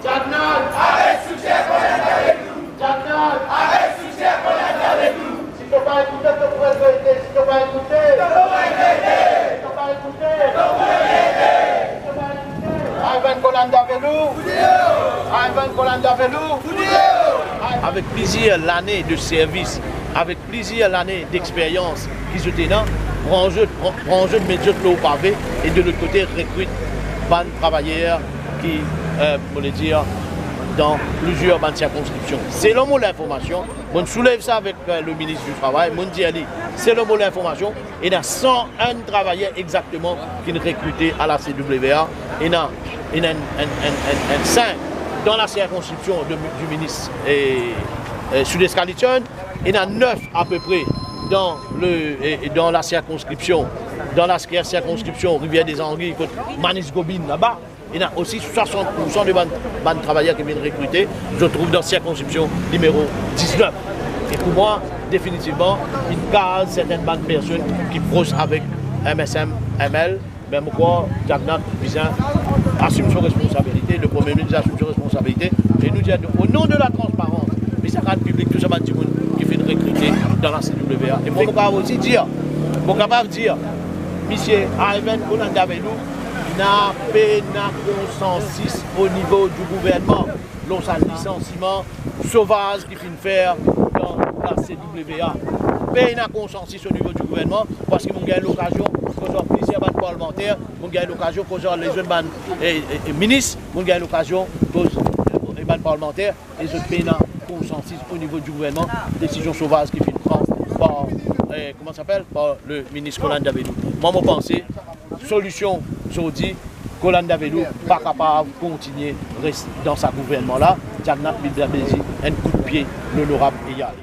Jagnat, avec succès, qu'on est avec nous. Jagnat, avec succès, qu'on est avec nous. Si tu n'as pas écouté, tu pourrais aider. Si tu n'as pas écouté, tu pourrais aider. Si tu n'as pas écouté, tu pourrais aider. Si tu n'as pas écouté, Ivan Colanda Velou. Ivan Colanda Velou. Avec plaisir l'année de service, avec plaisir l'année d'expérience qui se tenant, prend en jeu de mettre l'eau pavé et de l'autre côté recrute des travailleurs qui, dans plusieurs circonscriptions. C'est le mot de l'information. On soulève ça avec le ministre du Travail. On dit, c'est le mot de l'information. Il y a 101 travailleurs exactement qui sont recrutés à la CWA. Il y a un 5 dans la circonscription du ministre Sud-Est-Calition. Il y en a 9 à peu près dans la circonscription Rivière des Anguilles, Manis Gobin là-bas. Il y a aussi 60% de bandes travailleurs qui viennent recruter. Je trouve dans la circonscription numéro 19. Et pour moi, définitivement, il case certaines bandes personnes qui prosent avec MSM, ML. Même quoi, Jagnat assume son responsabilité, le Premier ministre assume son responsabilité. Et nous disons au nom de la transparence, mais ça rend public tout ce monde qui fait recruter dans la CWA. Et moi, je peux aussi dire, monsieur Ivan Colanda Velou n'a pas consensus au niveau du gouvernement. L'on a un licenciement sauvage qui finit faire dans la CWA. Pas un consensus au niveau du gouvernement parce qu'ils ont gagné l'occasion, qu'ils ont plusieurs bandes parlementaires, ils ont gagné l'occasion, qu'ils ont les jeunes bandes ministres, ils ont gagné l'occasion, les bandes parlementaires, et ils ont pas un consensus au niveau du gouvernement. Décision sauvage qui finit prendre par le ministre Colanda Velou. Moi, je pense, solution, je dis, Colanda Velou pas capable de continuer dans sa gouvernement-là. Jagnat Bilbabézi, un coup de pied, l'honorable et y aller.